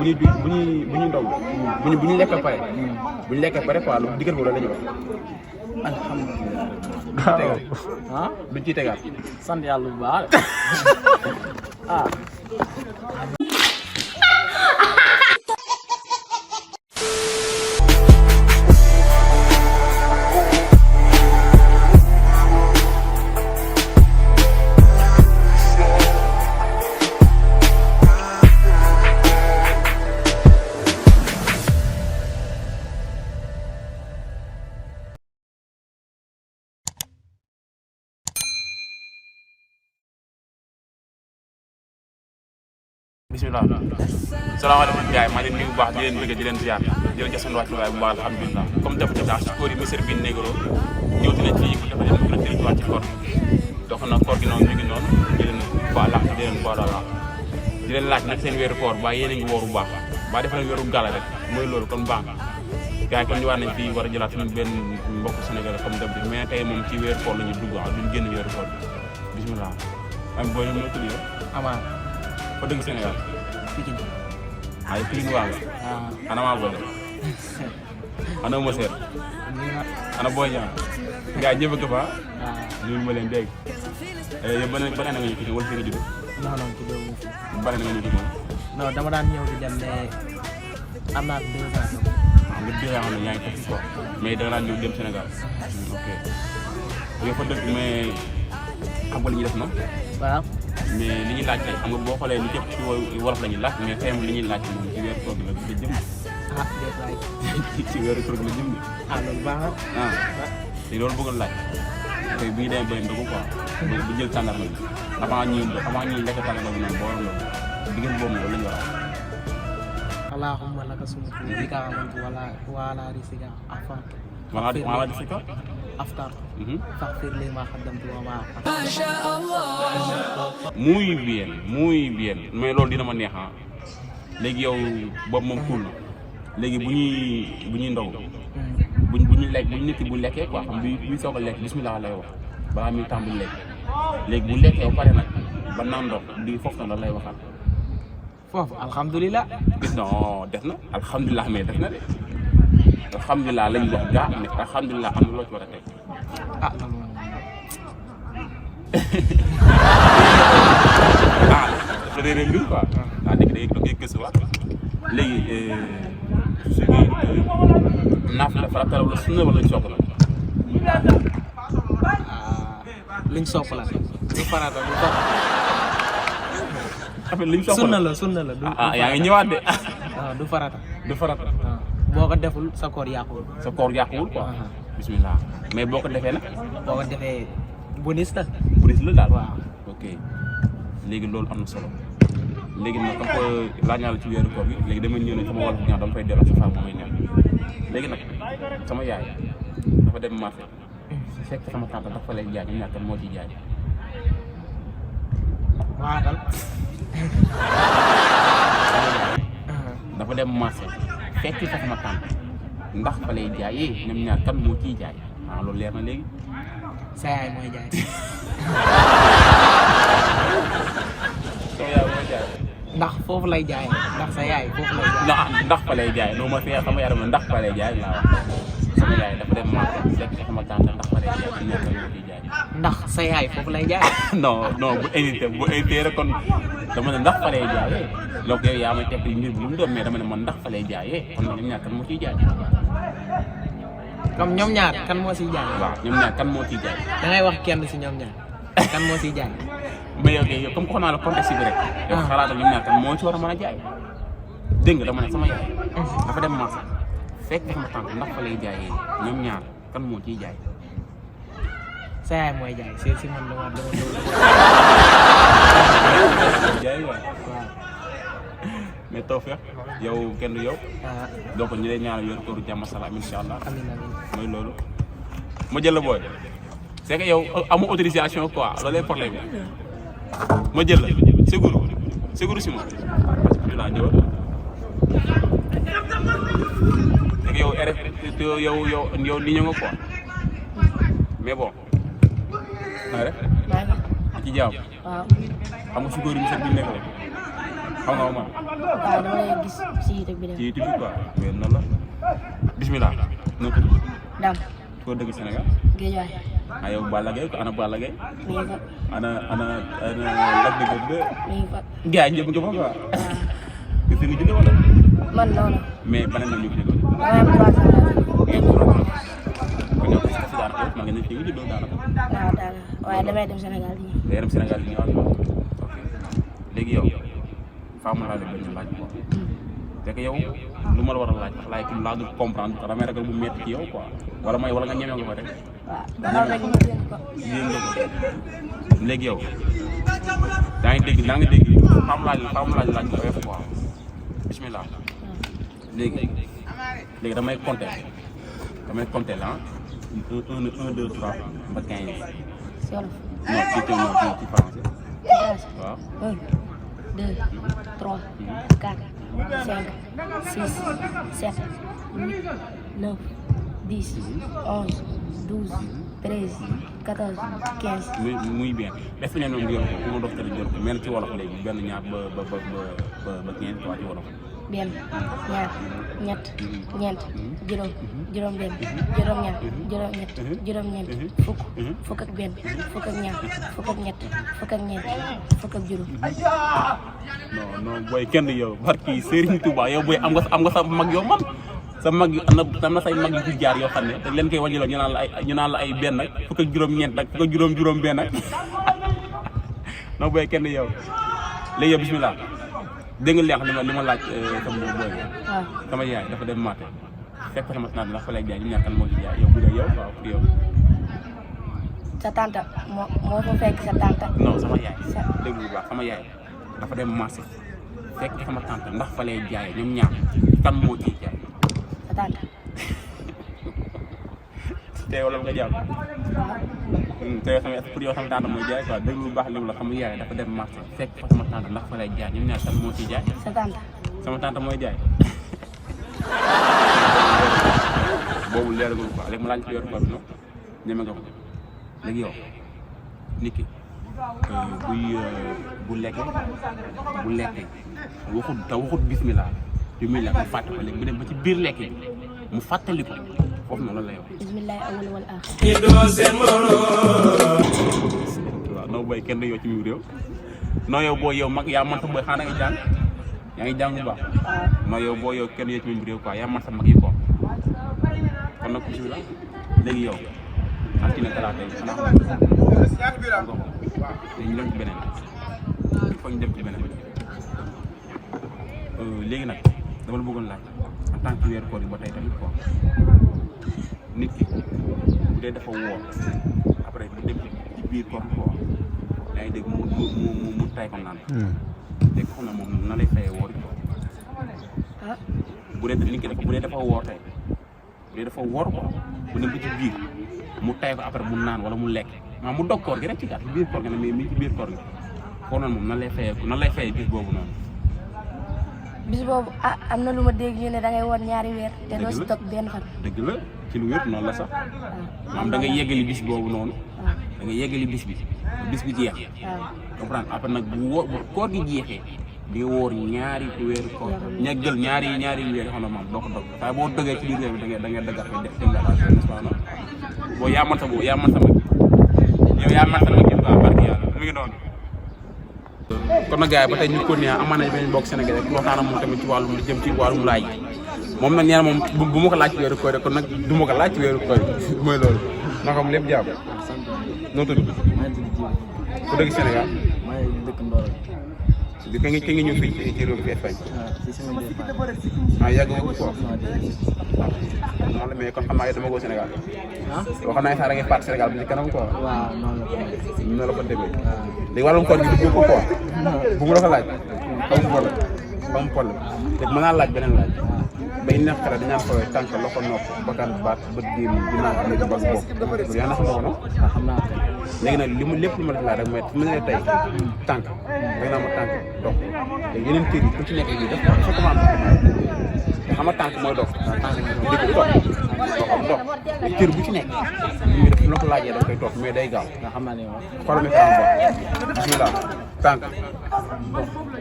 bu ñuy ndog bu ñu lekk pare bu ñu lekk pare quoi lu diggante boobu la ñu wax alhamdulilah ah duñ ciy tegaat sant yàlla bu baax ah bismillah salaamaaleykum gars yi maa ngi leen nuyu bu baax di leen bëgg di leen ziar di leen jox seen wàccuwaay bu baax alhamdulilah comme d'habitude daal si koor yi Mr Bin Negro ñëwti nañ fii pour defal leen territoire ci koor dox na koor gi noonu ñu ngi noonu di leen baala di leen baala di leen laaj nag seen weeru koor ba yéen a ngi wóor bu baax ba defal leen weeru gala rek mooy loolu kon baax gars yi kon ñu war nañ fii war a jëlaat suñu benn mbokk Sénégal comme d'habitude mais tey moom ci weeru koor la ñu dugg duñ génn weeru koor bismillah am booy ñu tudd yow amaa fa dëgg Sénégal Pikine ay Pikine waa nga ana maa boole ana ma seet ana booy ñaan gars yi ñëpp a fa ñu ma leen dégg yow ba ne nga ñu Pikine wala fi nga judd non ci doomu fi ba ne nga ñu judd non dama daan ñëw di dem mais am naa 2 ans nga dégg xam ne yaa ngi tax quoi mais da nga daan ñëw dem Sénégal ok yow fa dëgg mais xam nga li ñuy def na waaw mais li ñuy laaj tey xam nga boo xoolee li jëpp ci wolof la ñuy laaj mais tey li ñuy laaj moom ci weeru koor gi la jëm ah déet waay ci weeru koor gi la jëm ah loolu baax na te loolu bëggoon laaj tey bu ñu demee bëri ndogu quoi bu jël tàndarma bi avant ñuy lekk tàndarma bi noonu boo waroon loolu diggante boobu noonu la ñu war a allahumma laka sumtu bika amantu wala risika afan wala risika aftar faghfir li ma qaddamtu wa ma muy bien mais loolu dina ma neex léegi yow boobu moom cool na léegi bu ñuy ndaw bu ñu lekk bu ñu nit ki bu lekkee quoi xam bi soog a lekk bismillah lay wax balaa muy tàmbali lekk léegi bu lekkee ba pare nag ba naan ndox di foofu na lan lay waxal foofu alhamdulilah non def na alhamdulilah mais def na de alhamdulilah lañ wax gaa mais alhamdulilah am na loo ci war a teg ah loolu dafa réeré mbir quoi dégg da koy gëstuwaat léegi su naaf la farata wala sunna wala sopp la liñ sopp la du farata du sopp affaire liñ sopp sunna la yaa ngi ñëwaat de waaw du farata boo ko deful sa koor yàquwul quoi bismillah mais boo ko defee nag boo ko defee bonus la daal waaw ok léegi loolu am na solo léegi nag comme que laaj naa la ci weeru koor bi léegi dama ñëw ne sama wàllu ñaar dama fay delloo sa femme mooy neex léegi nag sama yaay dafa dem marché fekk sama tante dafa lay jaay ñu ñàkk moo ciy jaay waatal dafa dem marché fekk fa sama tante ndax fa lay jaayee ñoom ñaar kan moo ciy jaay loolu leer na léegi sa yaay mooy jaay ndax foofu lay jaay ndax sa yaay foofu lay jaay ndax fa lay jaay noo ma fi sama yaram ndax fa lay jaay laa wax sama yaay dafa dem marché fekk sama tante ndax fa lay jaay ñu ñàkk moo ciy jaay ndax sa yaay foofu lay jaay non bu invité rek kon dama ne ndax fa lay jaayee donc yow yaa may tekk mbir bu mu doon mais dama ne man ndax fa lay jaayee kon ñoom ñaar kan moo ciy jaay comme ñoom ñaar kan moo ciy jaay waaw ñoom ñaar kan moo ciy jaay da ngay wax kenn si ñoom ñaar kan moo ciy jaay mais yow comme ko naa la contexte bi rek yow xalaatal ñoom ñaar kan moo ci war a mën a jaay dégg nga dama ne sama yaay dafa dem marché fekk sama tante ndax fa lay jaayee ñoom ñaar kan moo ciy jaay sa yaay mooy jaay si man dama jaay waaw mais tawfeex yow kenn du yow donc ñu lay ñaanal yor kooru jàmm salaam incha allah mooy loolu ma jël la booy c'est que yow amu autorisation quoi loolu lay problème bi ma jël la ségour si moom parce que dinaa ñëwal c'est que yow RF yow ni ñu nga quoi mais bon na rek ci jàmm xam nga si góor yi mu set bi nekk rek xam nga man waaw dama lay gis si YouTube bi. ci YouTube quoi mais noonu la bismillah noo tudd. Dame. foo dëgg Sénégal. Guédiawaye. ah yow Balla Gaye ko ana Balla Gaye. mi ngi fa. ana Lac de Guiers 2. mi ngi fa. gars yi ñëpp nga fa quoi. waaw. fi nga jënd wala. man noonu. mais beneen la ñu fi jëndoon. damay am 3 ans laa ngeen ko doon kon yow est-ce que daanaka yow maa ngi leen fi nga jëndoo daanaka. waaw daanaka waaye damay dem Sénégal di ñëw. day dem Sénégal di ñëwaat quoi. ok léegi yow faa ma laaj benn laaj quoi. c'est que yow lu ma la war a laaj ndax laaj ki laa dul comprendre te damay ragal bu métti ci yow quoi wala nga ñeme nga ko rek. waaw dafa rek ñu jënd ko. yéen nga ko léegi yow daa ngi dégg faa ma laaj ko def quoi bismillah. léegi damay compter la 1 2 3 ba 15. si wolof. non ci français. waaw. 1 2 3 4 5 6 7 8 9 10 11 12 13 14 15. muy bien def nañ noonu yor ko bu ma dox tali yor ko mel ci wolof léegi benn ñaar ba 15 quoi ci wolof. benn ñaar ñett ñeent juróom juróom-benn juróom-ñaar juróom-ñett juróom-ñeent fukk ak benn fukk ak ñaar fukk ak ñett fukk ak ñeent fukk ak juróom. non booy kenn yow barki Serigne Touba yow booy am nga sa mag yow man sa mag yi am na say mag yu fi jaar yoo xam ne te leen koy wàññiloo ñu naan la ay benn ak fukk ak juróom-ñeent ak fukk ak juróom-benn ak non booy kenn yow léegi yow bismillah. dégg nga li ma laaj sama booy sama yaay dafa dem maate fekk sama tante ndax fa lay jaay ñu ñàkkan moo ci jaay yow bu dee yow waaw yow. sa tante moo fa fekk sa tante. non sama yaay dégg bu baax sama yaay dafa dem marché fekk sama tante ndax fa lay jaay ñoom ñaar kan moo ciy jaay. sa tante. tey wala nga jàpp. te sama pour yow sama tante mooy jaay quoi dégg bu baax li mu la xam yaay dafa dem marché fekk fa sama tante ndax fa lay jaay ñoom ñaar kan moo ciy jaay. sa tante. sama tante mooy jaay. boobu leeragul quoi léegi ma laaj ci weeru koor bi noonu ñeme nga ko léegi yow nit ki bu lekkee waxut bismillah yu muy lekk mu fàtte ko léegi bu dem ba ci biir lekk bi mu fàttali ko foofu noonu la yow. bismillahi awwal wal aaxir. waaw non booy kenn yow ci biir réew non yow boo yow mag yaa man sa booy xanaa nga jàng yaa ngi jàng bu baax. non yow boo yow kenn yow ci biir réew quoi yaa man sa mag yi quoi kon nag bismillah léegi yow xam ci ne talaata yi xanaa xam ñu dem ci beneen il faut ñu dem ci beneen léegi nag dama la bëggoon laaj en tant que weeru koor yi ba tey tamit quoi nit ki bu dee dafa woor après mu dem ci biir koor quoi yaa ngi dégg mu tay ko naan léegi xam na moom na lay fayee woor quoi bu dee nit ki bu dee dafa woor tey bu dee dafa woor quoi bu dem ba ci biir mu tay ko après mu naan wala mu lekk maa mu dog koor gi rek ci gàtt biir koor gi nag mais mi ci biir koor gi foofu noonu moom nan lay fayee bis boobu noonu. bis boobu am na lu ma dégg ñu ne da ngay woor ñaari weer. te doo si toog benn fan. dëgg la ci lu wér noonu la sax. maanaam da ngay yeggali bis boobu noonu. da ngay yeggali bis bi jeex. comprendre après nag bu koor gi jeexee di nga woor ñaari weeru koor ñeggal ñaari weer yoo xam ne moom doo ko dog waaye boo dogee ci biir weer bi da ngay dëggat koy def déclaration n'est-ce pas non boo yaa man sa mag yow yaa man sa mag yëpp quoi barki yàlla mu ngi noonu. kon nag gars yi ba tey ñu ko nii amaan nañ benn mbokk Sénégal rek waxtaan ak moom tamit ci wàllum jëm ci wàllum laaj moom nag nee na moom bu ma ko laaj ci weeru koor kon nag du ma ko laaj ci weeru koor mooy loolu na xam lépp jàpp noo tudd ku dëkk Sénégal maa ngi dëkk Ndorong bi ka nga ñëw fii ci réew bi Espagne ci sama départ yàgg nga ko noonu la mais kon xam naa dama ko Sénégal waxoon naa sax da ngay part Sénégal bi ci kanam quoi waaw noonu la ko demee léegi wàllum koor gi du ko quoi bu mu la ko laaj am problème te mën naa laaj beneen laaj bay neex xale dañaan koy tànk loxo nopp bakkan baat bët gémmiñ ginnaaw bi ci bas bopp yaa na xam nga ko noonu xam naa ko léegi nag lépp lu ma la laaj rek mooy mu ne tey tànk dag naa ma tànk dox te yeneen kër yi ku ci nekk yi dafa commande te xam nga tànk mooy dox tànk mooy dox dox kër bu ci nekk ñu def la ko laajee da koy toog mais day gaaw nga xam naa ne wax xoolal mi xam ba bismillah tànk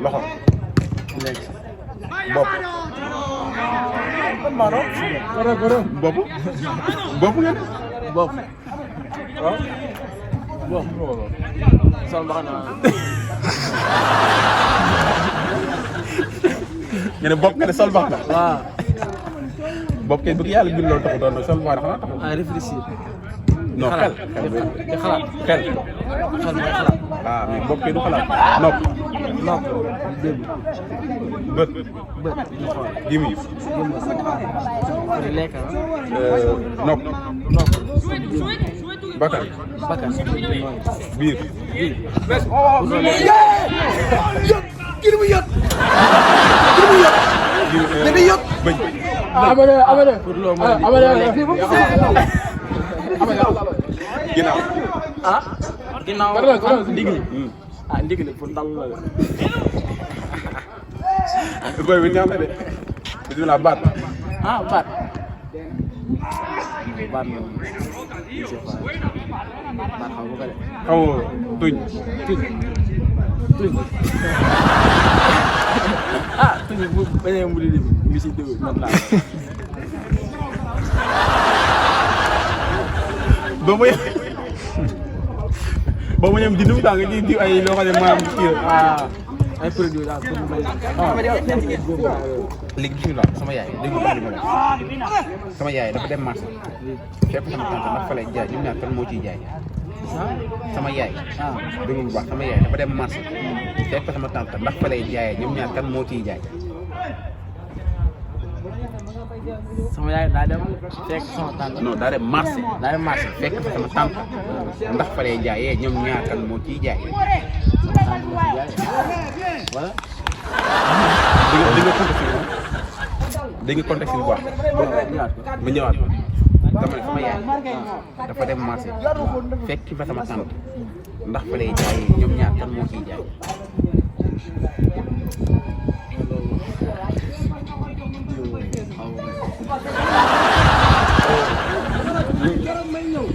loxo lekk bopp. bopp. bopp ngeen. bopp. waaw. bopp. sol mbaxana. nga ne bopp nga ne sol mbaxana. waaw. bopp kay bëgg yàlla bindoo taxu doon sol mbaxana xanaa taxu. ah réfléchir. non xel di xalaat. xel. xel mooy xalaat. ah mais bopp kay du xalaat. nopp. nopp. dégg. bët. bët. di xool. gimi. di lekk ah. nopp. nopp. bakkan. bakkan. biir. biir. bëñ. pour loo mën ginnaaw. ah. ginnaaw ndig li. ah ndig li pour ndal la. boy bi ñaam na de. bismillah baat. ah baat. baat moom. je sais pas. baat xaw ma ko de. xamoo tuñ. tuñ. tuñ. ah tuñ bu bañee mu di mi si déglu man laa. ba mu yem. ba mu yem di nu mu tàng ci diw ay loo xam ne maanaam kii la. ay produits daal pour mu bañ. léegi bismillah sama yaay dégg nga li ma wax sama yaay dafa dem marché fekk sama tante ndax fa lay jaay ñoom ñaar kan moo ciy jaay. sama yaay. dégg nga bu baax sama yaay dafa dem marché fekk sama tante ndax fa lay jaayee ñoom ñaar kan moo ciy jaay. sama yaay daa dem fekk sama tante. non daa dem marché. daa dem marché fekk fa sama tante ndax fa lay jaayee ñoom ñaar kan moo ciy jaay. sama tante moo ci jaay wala. di nga contexte bi dégg nga contexte bu baax. ma ñëwaat dama ne sama yaay dafa dem marché fekk fa sama tante ndax fa lay jaayee ñoom ñaar kan moo ciy jaay.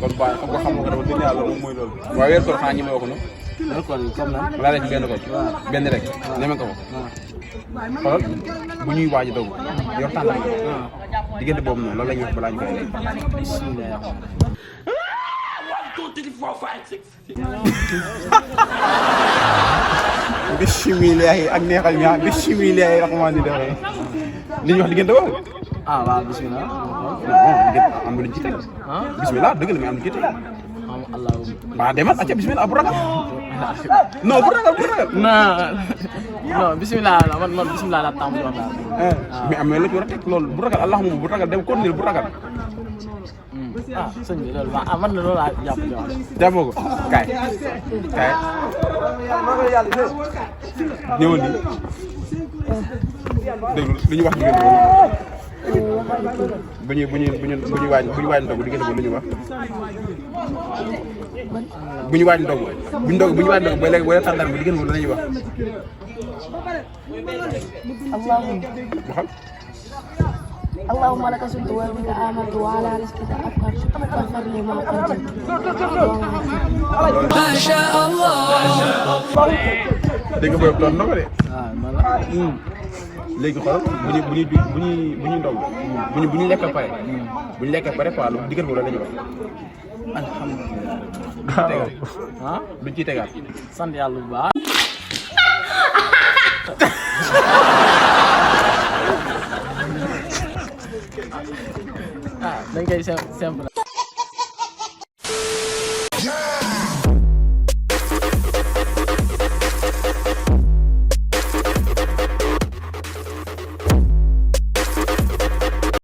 kon baax xam nga xam nga dama dégg yàlla moom mooy loolu. waaye weer koor xanaa ñi ma wax ko noonu. loolu kon comme nan. laa def benn ko. benn rek. ñeme nga ko. xoolal bu ñuy waaj a dogu. yor tànn rek. diggante boobu noonu loolu la ñuy wax balaa ñu koy lekk. bisimilah ak neexal ñaar bisimilah raxmaan di defee li ñuy wax diggante boobu. ah waaw bisimilah. non am na lu ci teg. bisimilah dëgg la mais am na lu ci teg. Allah. waaw demal acca bisimilah bu ragal. non bu ragal bu ragal. non bisimilah la man bisimilah la tàmm wax daal. mais am na la ci war a teg loolu bu ragal allahumma bu ragal dem continuer bu ragal. ah sëñ bi loolu man de loolu laa jàpp di wax. jàppoo ko kaay kaay. ñëwal nii. déglu li ñu wax diggante boobu. bu ñuy waaj ndogu diggante boobu lu ñuy wax. bu ñu waaj ndogu bu ñu waaj ndogu ba léegi boo leen tàndar bi diggante boobu la ñuy wax. waxal. اللهم لك سلت وبك آمنت وعلى رزقك أفطرت فاغفر لي ما قدمت ما شاء الله. dégg nga boobu doon na ko de. man la. léegi xoolal bu ñuy ndog bu ñu lekk ba pare. bu ñu lekk ba pare quoi lu diggante boobu la ñuy wax. alhamdulilah. duñ ciy tegaat. sant yàlla bu baax. dañ koy simple